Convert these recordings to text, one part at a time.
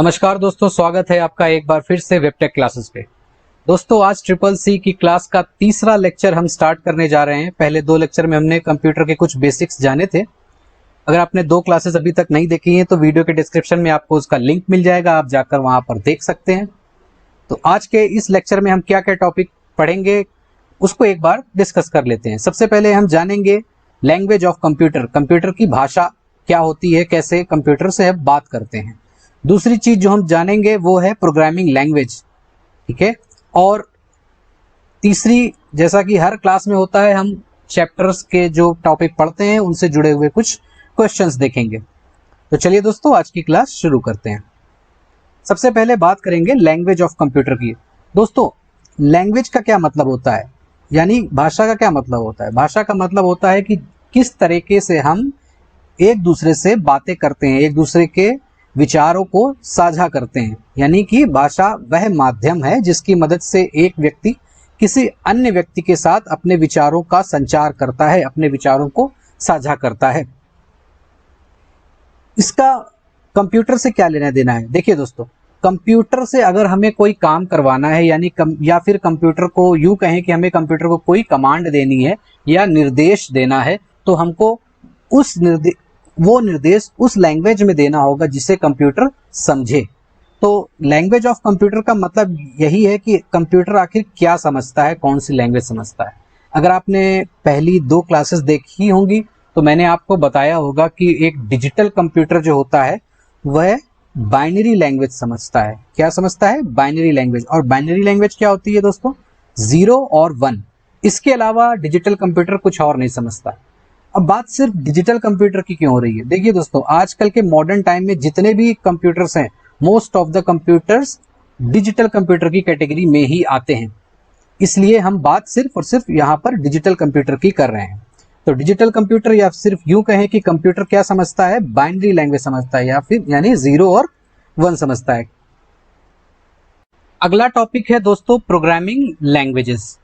नमस्कार दोस्तों, स्वागत है आपका एक बार फिर से वेबटेक क्लासेस पे। दोस्तों आज ट्रिपल सी की क्लास का तीसरा लेक्चर हम स्टार्ट करने जा रहे हैं। पहले दो लेक्चर में हमने कंप्यूटर के कुछ बेसिक्स जाने थे। अगर आपने दो क्लासेस अभी तक नहीं देखी हैं तो वीडियो के डिस्क्रिप्शन में आपको उसका लिंक मिल जाएगा, आप जाकर वहां पर देख सकते हैं। तो आज के इस लेक्चर में हम क्या क्या टॉपिक पढ़ेंगे उसको एक बार डिस्कस कर लेते हैं। सबसे पहले हम जानेंगे लैंग्वेज ऑफ कंप्यूटर, कंप्यूटर की भाषा क्या होती है, कैसे कंप्यूटर से हम बात करते हैं। दूसरी चीज जो हम जानेंगे वो है प्रोग्रामिंग लैंग्वेज, ठीक है। और तीसरी, जैसा कि हर क्लास में होता है, हम चैप्टर्स के जो टॉपिक पढ़ते हैं उनसे जुड़े हुए कुछ क्वेश्चंस देखेंगे। तो चलिए दोस्तों आज की क्लास शुरू करते हैं। सबसे पहले बात करेंगे लैंग्वेज ऑफ कंप्यूटर की। दोस्तों लैंग्वेज का क्या मतलब होता है, यानी भाषा का क्या मतलब होता है। भाषा का मतलब होता है कि किस तरीके से हम एक दूसरे से बातें करते हैं, एक दूसरे के विचारों को साझा करते हैं। यानी कि भाषा वह माध्यम है जिसकी मदद से एक व्यक्ति किसी अन्य व्यक्ति के साथ अपने विचारों का संचार करता है, अपने विचारों को साझा करता है। इसका कंप्यूटर से क्या लेना देना है। देखिए दोस्तों, कंप्यूटर से अगर हमें कोई काम करवाना है, यानी या फिर कंप्यूटर को यूं कहें कि हमें कंप्यूटर को कोई कमांड देनी है या निर्देश देना है, तो हमको वो निर्देश उस लैंग्वेज में देना होगा जिसे कंप्यूटर समझे। तो लैंग्वेज ऑफ कंप्यूटर का मतलब यही है कि कंप्यूटर आखिर क्या समझता है, कौन सी लैंग्वेज समझता है। अगर आपने पहली दो क्लासेस देखी होंगी तो मैंने आपको बताया होगा कि एक डिजिटल कंप्यूटर जो होता है वह बाइनरी लैंग्वेज समझता है। क्या समझता है? Binary language. और बाइनरी लैंग्वेज क्या होती है दोस्तों? 0 और 1। इसके अलावा डिजिटल कंप्यूटर कुछ और नहीं समझता। अब बात सिर्फ डिजिटल कंप्यूटर की क्यों हो रही है? देखिए दोस्तों, आजकल के मॉडर्न टाइम में जितने भी कंप्यूटर्स हैं, most of the computers digital computer की कैटेगरी में ही आते हैं। इसलिए हम बात सिर्फ और सिर्फ यहाँ पर डिजिटल कंप्यूटर की कर रहे हैं। तो डिजिटल कंप्यूटर, या सिर्फ यूं कहें कि कंप्यूटर क्या समझता है? बाइनरी लैंग्वेज समझता है, या फिर यानी 0 और 1 समझता है। अगला टॉपिक है दोस्तों प्रोग्रामिंग लैंग्वेजेस।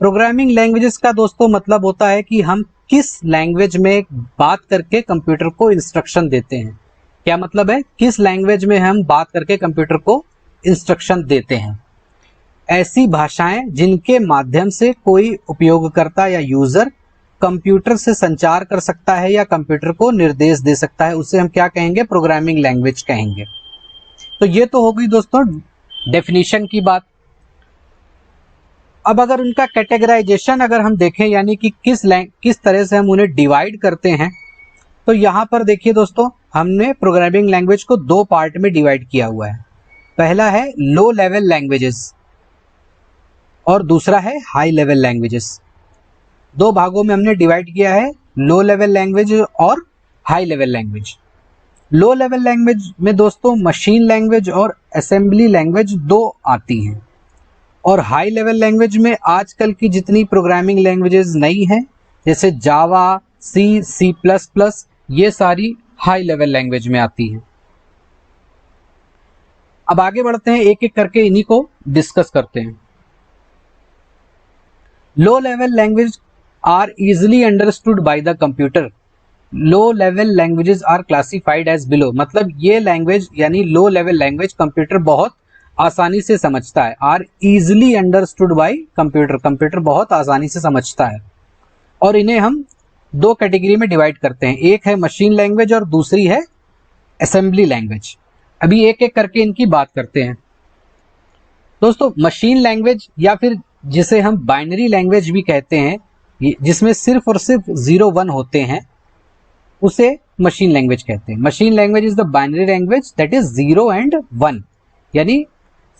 प्रोग्रामिंग लैंग्वेजेस का दोस्तों मतलब होता है कि हम किस लैंग्वेज में बात करके कंप्यूटर को इंस्ट्रक्शन देते हैं। क्या मतलब है? किस लैंग्वेज में हम बात करके कंप्यूटर को इंस्ट्रक्शन देते हैं। ऐसी भाषाएं जिनके माध्यम से कोई उपयोगकर्ता या यूजर कंप्यूटर से संचार कर सकता है या कंप्यूटर को निर्देश दे सकता है, उसे हम क्या कहेंगे? प्रोग्रामिंग लैंग्वेज कहेंगे। तो ये तो हो गई दोस्तों डेफिनेशन की बात। अब अगर उनका कैटेगराइजेशन अगर हम देखें, यानी कि किस तरह से हम उन्हें डिवाइड करते हैं, तो यहाँ पर देखिए दोस्तों, हमने प्रोग्रामिंग लैंग्वेज को दो पार्ट में डिवाइड किया हुआ है। पहला है लो लेवल लैंग्वेजेस और दूसरा है हाई लेवल लैंग्वेजेस। दो भागों में हमने डिवाइड किया है, लो लेवल लैंग्वेज और हाई लेवल लैंग्वेज। लो लेवल लैंग्वेज में दोस्तों मशीन लैंग्वेज और असेंबली लैंग्वेज दो आती हैं। और हाई लेवल लैंग्वेज में आजकल की जितनी प्रोग्रामिंग लैंग्वेजेस नई हैं, जैसे जावा, C++, ये सारी हाई लेवल लैंग्वेज में आती हैं। अब आगे बढ़ते हैं, एक एक करके इन्हीं को डिस्कस करते हैं। Low level language are easily understood by the computer. Low level languages are classified as below. मतलब ये लैंग्वेज यानी लो लेवल लैंग्वेज कंप्यूटर बहुत आसानी से समझता है। Are easily understood by computer, computer बहुत आसानी से समझता है। और इन्हें हम दो कैटेगरी में डिवाइड करते हैं, एक है मशीन लैंग्वेज और दूसरी है असेंबली लैंग्वेज। अभी एक एक करके इनकी बात करते हैं। दोस्तों मशीन लैंग्वेज, या फिर जिसे हम बाइनरी लैंग्वेज भी कहते हैं, जिसमें सिर्फ और सिर्फ 0 1 होते हैं, उसे मशीन लैंग्वेज कहते हैं। Machine language is the binary language that is 0 and 1। यानी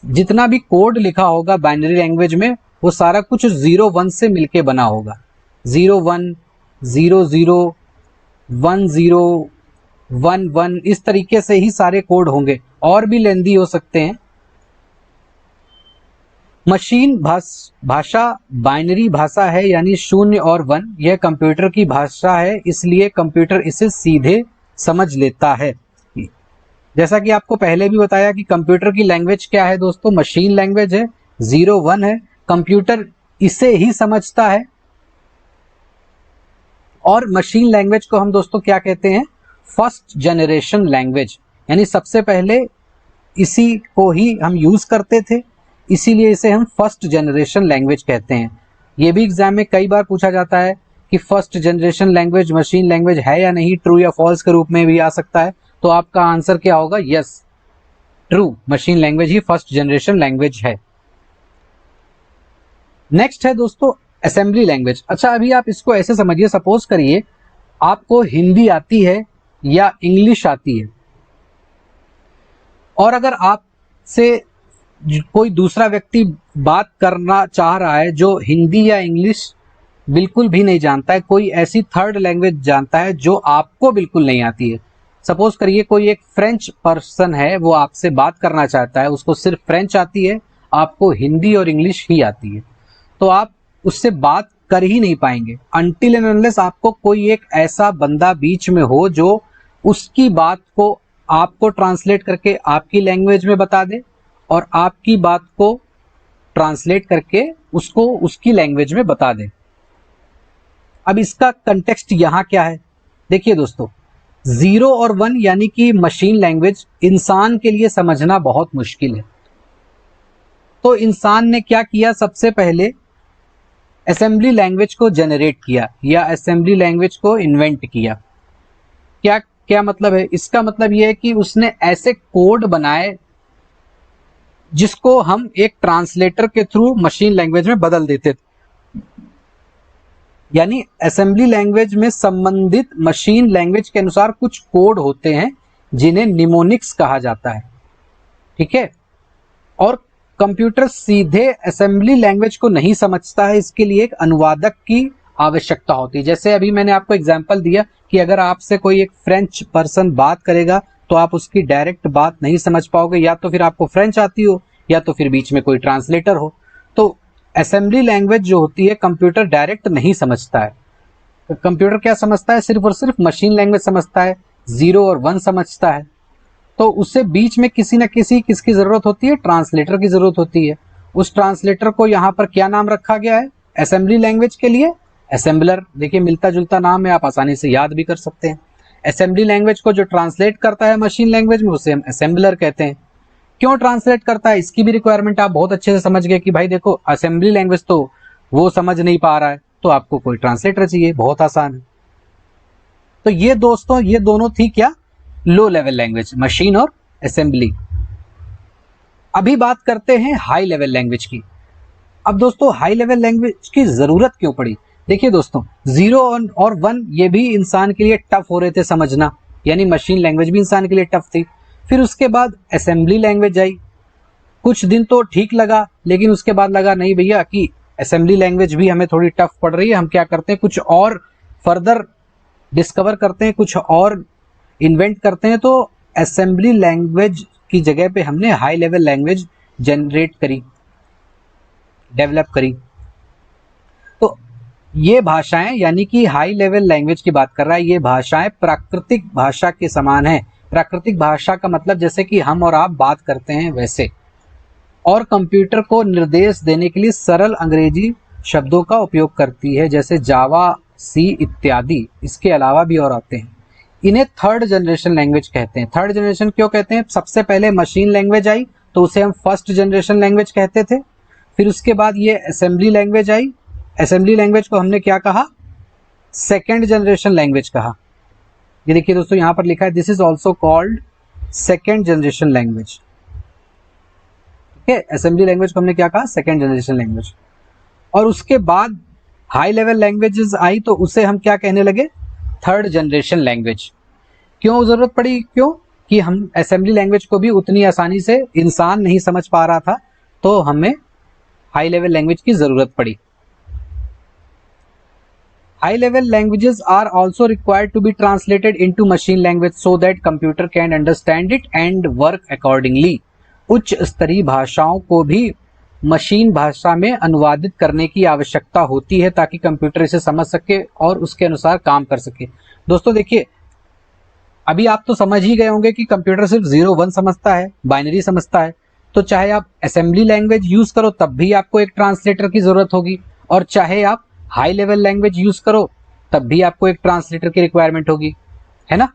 जितना भी कोड लिखा होगा बाइनरी लैंग्वेज में, वो सारा कुछ 0 1 से मिलके बना होगा। 0 1 0 0 1 0 1 1, इस तरीके से ही सारे कोड होंगे, और भी लेंदी हो सकते हैं। मशीन भाषा बाइनरी भाषा है, यानी 0 और 1। यह कंप्यूटर की भाषा है, इसलिए कंप्यूटर इसे सीधे समझ लेता है। जैसा कि आपको पहले भी बताया कि कंप्यूटर की लैंग्वेज क्या है दोस्तों? मशीन लैंग्वेज है, 0 1 है। कंप्यूटर इसे ही समझता है। और मशीन लैंग्वेज को हम दोस्तों क्या कहते हैं? First generation language. यानी सबसे पहले इसी को ही हम यूज करते थे, इसीलिए इसे हम फर्स्ट जनरेशन लैंग्वेज कहते हैं। ये भी एग्जाम में कई बार पूछा जाता है कि first generation language machine language है या नहीं, ट्रू या फॉल्स के रूप में भी आ सकता है। तो आपका आंसर क्या होगा? यस, ट्रू, मशीन लैंग्वेज ही फर्स्ट जनरेशन लैंग्वेज है। नेक्स्ट है दोस्तों असेंबली लैंग्वेज। अच्छा, अभी आप इसको ऐसे समझिए, सपोज करिए आपको हिंदी आती है या इंग्लिश आती है, और अगर आपसे कोई दूसरा व्यक्ति बात करना चाह रहा है जो हिंदी या इंग्लिश बिल्कुल भी नहीं जानता है, कोई ऐसी थर्ड लैंग्वेज जानता है जो आपको बिल्कुल नहीं आती है। सपोज करिए कोई एक फ्रेंच पर्सन है, वो आपसे बात करना चाहता है, उसको सिर्फ फ्रेंच आती है, आपको हिंदी और इंग्लिश ही आती है, तो आप उससे बात कर ही नहीं पाएंगे अनटिल एंड अनलेस आपको कोई एक ऐसा बंदा बीच में हो जो उसकी बात को आपको ट्रांसलेट करके आपकी लैंग्वेज में बता दे और आपकी बात को ट्रांसलेट करके उसको उसकी लैंग्वेज में बता दे। अब इसका कंटेक्स्ट यहां क्या है? देखिए दोस्तों, 0 और 1 यानी कि मशीन लैंग्वेज इंसान के लिए समझना बहुत मुश्किल है। तो इंसान ने क्या किया? सबसे पहले असेंबली लैंग्वेज को जनरेट किया या असेंबली लैंग्वेज को इन्वेंट किया। क्या क्या मतलब है? इसका मतलब यह है कि उसने ऐसे कोड बनाए जिसको हम एक ट्रांसलेटर के थ्रू मशीन लैंग्वेज में बदल देते थे। यानी असेंबली लैंग्वेज में संबंधित मशीन लैंग्वेज के अनुसार कुछ कोड होते हैं जिन्हें निमोनिक्स कहा जाता है, ठीक है। और कंप्यूटर सीधे असेंबली लैंग्वेज को नहीं समझता है, इसके लिए एक अनुवादक की आवश्यकता होती है। जैसे अभी मैंने आपको एग्जांपल दिया कि अगर आपसे कोई एक फ्रेंच पर्सन बात करेगा तो आप उसकी डायरेक्ट बात नहीं समझ पाओगे, या तो फिर आपको फ्रेंच आती हो या तो फिर बीच में कोई ट्रांसलेटर हो। तो असेंबली लैंग्वेज जो होती है कंप्यूटर डायरेक्ट नहीं समझता है। तो कंप्यूटर क्या समझता है? सिर्फ और सिर्फ मशीन लैंग्वेज समझता है, 0 और 1 समझता है। तो उससे बीच में किसी न किसकी जरूरत होती है? ट्रांसलेटर की जरूरत होती है। उस ट्रांसलेटर को यहाँ पर क्या नाम रखा गया है असेंबली लैंग्वेज के लिए? असेंबलर। देखिए मिलता जुलता नाम है, आप आसानी से याद भी कर सकते हैं। असेंबली लैंग्वेज को जो ट्रांसलेट करता है मशीन लैंग्वेज में उसे हम असेंबलर कहते हैं। क्यों ट्रांसलेट करता है? इसकी भी रिक्वायरमेंट आप बहुत अच्छे से समझ गए कि भाई देखो असेंबली लैंग्वेज तो वो समझ नहीं पा रहा है तो आपको कोई ट्रांसलेटर चाहिए, बहुत आसान है। तो ये दोस्तों ये दोनों थी क्या? लो लेवल लैंग्वेज, मशीन और असेंबली। अभी बात करते हैं हाई लेवल लैंग्वेज की। अब दोस्तों हाई लेवल लैंग्वेज की जरूरत क्यों पड़ी? देखिए दोस्तों 0 और 1 ये भी इंसान के लिए टफ हो रहे थे समझना, यानी मशीन लैंग्वेज भी इंसान के लिए टफ थी। फिर उसके बाद असेंबली लैंग्वेज आई, कुछ दिन तो ठीक लगा, लेकिन उसके बाद लगा नहीं भैया कि असेंबली लैंग्वेज भी हमें थोड़ी टफ पड़ रही है, हम क्या करते हैं कुछ और फर्दर डिस्कवर करते हैं, कुछ और इन्वेंट करते हैं। तो असेंबली लैंग्वेज की जगह पे हमने हाई लेवल लैंग्वेज जनरेट करी, डेवलप करी। तो ये भाषाएं यानी कि हाई लेवल लैंग्वेज की बात कर रहा है, ये भाषाएं प्राकृतिक भाषा के समान है। प्राकृतिक भाषा का मतलब जैसे कि हम और आप बात करते हैं वैसे, और कंप्यूटर को निर्देश देने के लिए सरल अंग्रेजी शब्दों का उपयोग करती है, जैसे जावा, सी इत्यादि। इसके अलावा भी और आते हैं। इन्हें थर्ड जनरेशन लैंग्वेज कहते हैं। थर्ड जनरेशन क्यों कहते हैं? सबसे पहले मशीन लैंग्वेज आई तो उसे हम फर्स्ट जनरेशन लैंग्वेज कहते थे। फिर उसके बाद ये assembly language I, assembly language को हमने क्या कहा? सेकेंड जनरेशन लैंग्वेज कहा। ये देखिए दोस्तों यहां पर लिखा है this is also called second generation language. ठीक है, असेंबली लैंग्वेज को हमने क्या कहा? Second generation language. और उसके बाद हाई लेवल लैंग्वेजेस आई तो उसे हम क्या कहने लगे? Third generation language. क्यों जरूरत पड़ी? क्यों कि हम असेंबली लैंग्वेज को भी उतनी आसानी से इंसान नहीं समझ पा रहा था, तो हमें हाई लेवल लैंग्वेज की जरूरत पड़ी। High level languages are also required to be translated into machine language so that computer can understand it and work accordingly. उच्च स्तरीय भाषाओं को भी मशीन भाषा में अनुवादित करने की आवश्यकता होती है ताकि कंप्यूटर इसे समझ सके और उसके अनुसार काम कर सके। दोस्तों देखिए अभी आप तो समझ ही गए होंगे कि कंप्यूटर सिर्फ 0 1 समझता है, बाइनरी समझता है। तो चाहे आप असेंबली लैंग्वेज यूज करो तब भी आपको एक ट्रांसलेटर की जरूरत होगी, और चाहे आप हाई लेवल लैंग्वेज यूज करो तब भी आपको एक ट्रांसलेटर की रिक्वायरमेंट होगी, है ना।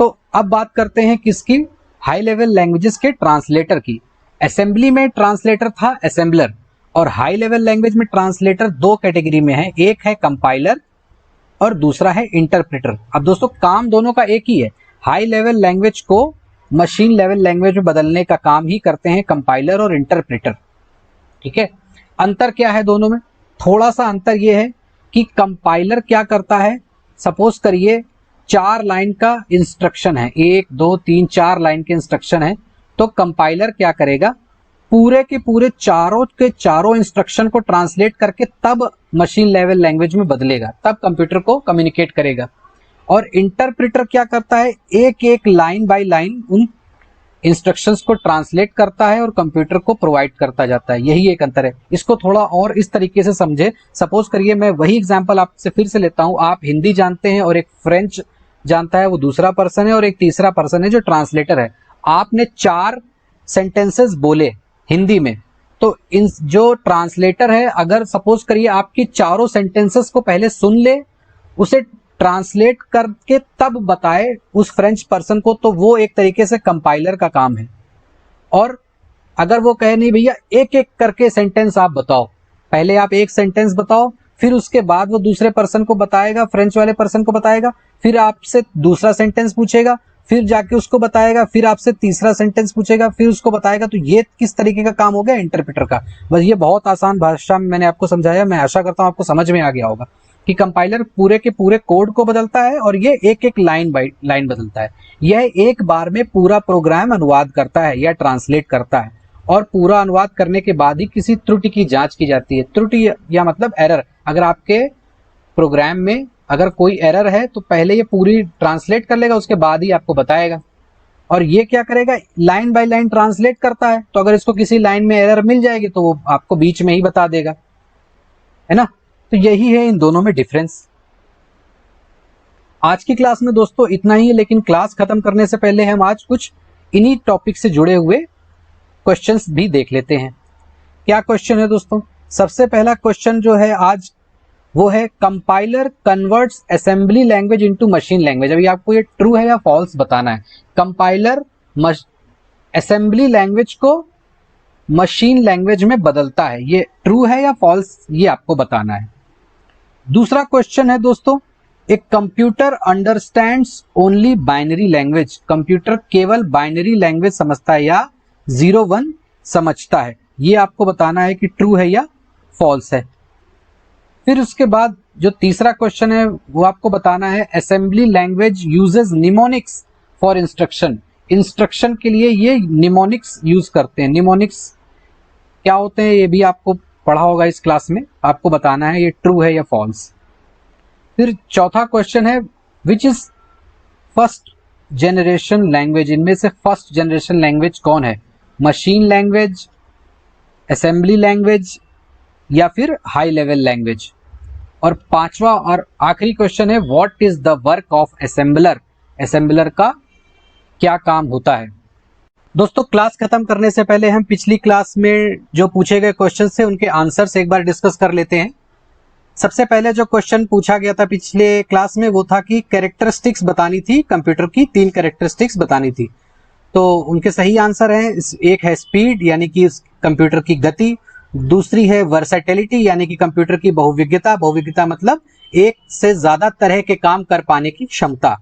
तो अब बात करते हैं किसकी, हाई लेवल लैंग्वेजेस के ट्रांसलेटर की। असेंबली में ट्रांसलेटर था असेंबलर, और हाई लेवल लैंग्वेज में ट्रांसलेटर दो कैटेगरी में है, एक है कंपाइलर और दूसरा है इंटरप्रेटर। अब दोस्तों काम दोनों का एक ही है, हाई लेवल लैंग्वेज को मशीन लेवल लैंग्वेज में बदलने का काम ही करते हैं कंपाइलर और इंटरप्रेटर। ठीक है, अंतर क्या है दोनों में, थोड़ा सा अंतर यह है कि कंपाइलर क्या करता है, सपोज करिए 4 लाइन का इंस्ट्रक्शन है, 1 2 3 4 लाइन के इंस्ट्रक्शन है, तो कंपाइलर क्या करेगा, पूरे के पूरे चारों के चारों इंस्ट्रक्शन को ट्रांसलेट करके तब मशीन लेवल लैंग्वेज में बदलेगा, तब कंप्यूटर को कम्युनिकेट करेगा। और इंटरप्रेटर क्या करता है, एक एक लाइन बाय लाइन उन इंस्ट्रक्शंस को ट्रांसलेट करता है और कंप्यूटर को प्रोवाइड करता जाता है। यही एक अंतर है। इसको थोड़ा और इस तरीके से समझे, सपोज करिए मैं वही एग्जांपल आपसे फिर से लेता हूं, आप हिंदी जानते हैं और एक फ्रेंच जानता है, वो दूसरा पर्सन है, और एक तीसरा पर्सन है जो ट्रांसलेटर है। आपने 4 सेंटेंसेस बोले हिंदी में, तो इन जो ट्रांसलेटर है अगर सपोज करिए आपकी चारों सेंटेंसेस को पहले सुन ले, उसे ट्रांसलेट करके तब बताए उस फ्रेंच पर्सन को, तो वो एक तरीके से कंपाइलर का काम है। और अगर वो कहे नहीं भैया एक एक करके सेंटेंस आप बताओ, पहले आप एक सेंटेंस बताओ, फिर उसके बाद वो दूसरे पर्सन को बताएगा, फ्रेंच वाले पर्सन को बताएगा, फिर आपसे दूसरा सेंटेंस पूछेगा, फिर जाके उसको बताएगा, फिर आपसे तीसरा सेंटेंस पूछेगा, फिर उसको बताएगा। तो ये किस तरीके का काम हो गया, इंटरप्रेटर का। बस ये बहुत आसान भाषा में मैंने आपको समझाया, मैं आशा करता हूं आपको समझ में आ गया होगा कि कंपाइलर पूरे के पूरे कोड को बदलता है और ये एक एक लाइन बाय लाइन बदलता है। यह एक बार में पूरा प्रोग्राम अनुवाद करता है या ट्रांसलेट करता है, और पूरा अनुवाद करने के बाद ही किसी त्रुटि की जांच की जाती है। त्रुटि या मतलब एरर, अगर आपके प्रोग्राम में अगर कोई एरर है तो पहले ये पूरी ट्रांसलेट कर लेगा, उसके बाद ही आपको बताएगा। और ये क्या करेगा, लाइन बाय लाइन ट्रांसलेट करता है, तो अगर इसको किसी लाइन में एरर मिल जाएगी तो वो आपको बीच में ही बता देगा, है ना। तो यही है इन दोनों में डिफरेंस। आज की क्लास में दोस्तों इतना ही है, लेकिन क्लास खत्म करने से पहले हम आज कुछ इन्हीं टॉपिक से जुड़े हुए क्वेश्चंस भी देख लेते हैं। क्या क्वेश्चन है दोस्तों, सबसे पहला क्वेश्चन जो है आज वो है, compiler converts assembly language into machine language. अभी आपको ये ट्रू है या फॉल्स बताना है। कंपाइलर असेंबली लैंग्वेज को मशीन लैंग्वेज में बदलता है, ये ट्रू है या फॉल्स, ये आपको बताना है। दूसरा क्वेश्चन है दोस्तों, एक computer understands only binary language. Computer केवल बाइनरी लैंग्वेज समझता है या 0-1 समझता है, ये आपको बताना है कि ट्रू है या फॉल्स है। फिर उसके बाद जो तीसरा क्वेश्चन है वो आपको बताना है, assembly language uses mnemonics for instruction. Instruction के लिए ये निमोनिक्स यूज करते हैं। निमोनिक्स क्या होते हैं ये भी आपको पढ़ा होगा इस क्लास में, आपको बताना है ये ट्रू है या फॉल्स। फिर चौथा क्वेश्चन है, which is first generation language. इनमें से फर्स्ट जनरेशन लैंग्वेज कौन है, मशीन लैंग्वेज, असेंबली लैंग्वेज या फिर हाई लेवल लैंग्वेज। और पांचवा और आखिरी क्वेश्चन है, what is the work of assembler. Assembler का क्या काम होता है। दोस्तों क्लास खत्म करने से पहले हम पिछली क्लास में जो पूछे गए क्वेश्चन थे उनके आंसर्स एक बार डिस्कस कर लेते हैं। सबसे पहले जो क्वेश्चन पूछा गया था पिछले क्लास में वो था कि कैरेक्टरिस्टिक्स बतानी थी, कंप्यूटर की 3 कैरेक्टरिस्टिक्स बतानी थी। तो उनके सही आंसर है, एक है स्पीड यानी कि कंप्यूटर की गति, दूसरी है वर्सेटिलिटी यानी कि कंप्यूटर की बहुविज्ञता। बहुविज्ञता मतलब एक से ज्यादा तरह के काम कर पाने की क्षमता।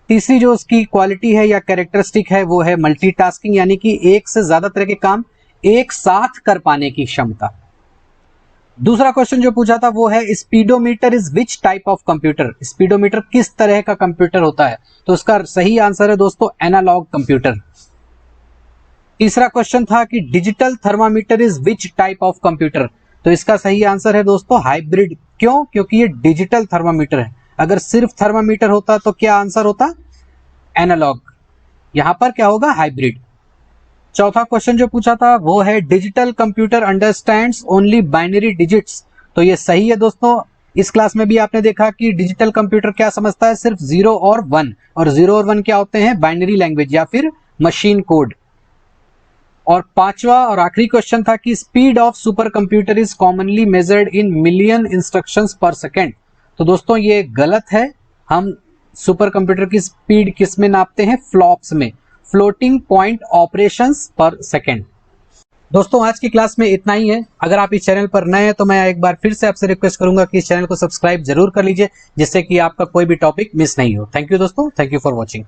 तीसरी जो उसकी क्वालिटी है या कैरेक्टरिस्टिक है वो है मल्टीटास्किंग यानी कि एक से ज्यादा तरह के काम एक साथ कर पाने की क्षमता। दूसरा क्वेश्चन जो पूछा था वो है, speedometer is which type of computer. Speedometer किस तरह का कंप्यूटर होता है, तो उसका सही आंसर है दोस्तों एनालॉग कंप्यूटर। तीसरा क्वेश्चन था कि digital thermometer is which type of computer, तो इसका सही आंसर है दोस्तों हाइब्रिड। क्यों, क्योंकि ये डिजिटल थर्मामीटर है। अगर सिर्फ थर्मामीटर होता तो क्या आंसर होता, एनालॉग। यहां पर क्या होगा, हाइब्रिड। चौथा क्वेश्चन जो पूछा था वो है, digital computer understands only binary digits, तो ये सही है दोस्तों। इस क्लास में भी आपने देखा कि डिजिटल कंप्यूटर क्या समझता है, सिर्फ 0 और 1, और 0 और 1 क्या होते हैं, बाइनरी लैंग्वेज या फिर मशीन कोड। और पांचवा और आखिरी क्वेश्चन था कि speed of super computer is commonly measured in million instructions पर सेकेंड, तो दोस्तों ये गलत है। हम सुपर कंप्यूटर की स्पीड किस में नापते हैं? फ्लॉप्स में, फ्लोटिंग पॉइंट ऑपरेशंस पर सेकेंड। दोस्तों आज की क्लास में इतना ही है। अगर आप इस चैनल पर नए हैं तो मैं एक बार फिर से आपसे रिक्वेस्ट करूंगा कि इस चैनल को सब्सक्राइब जरूर कर लीजिए, जिससे कि आपका कोई भी टॉपिक मिस नहीं हो। थैंक यू दोस्तों, थैंक यू फॉर वॉचिंग।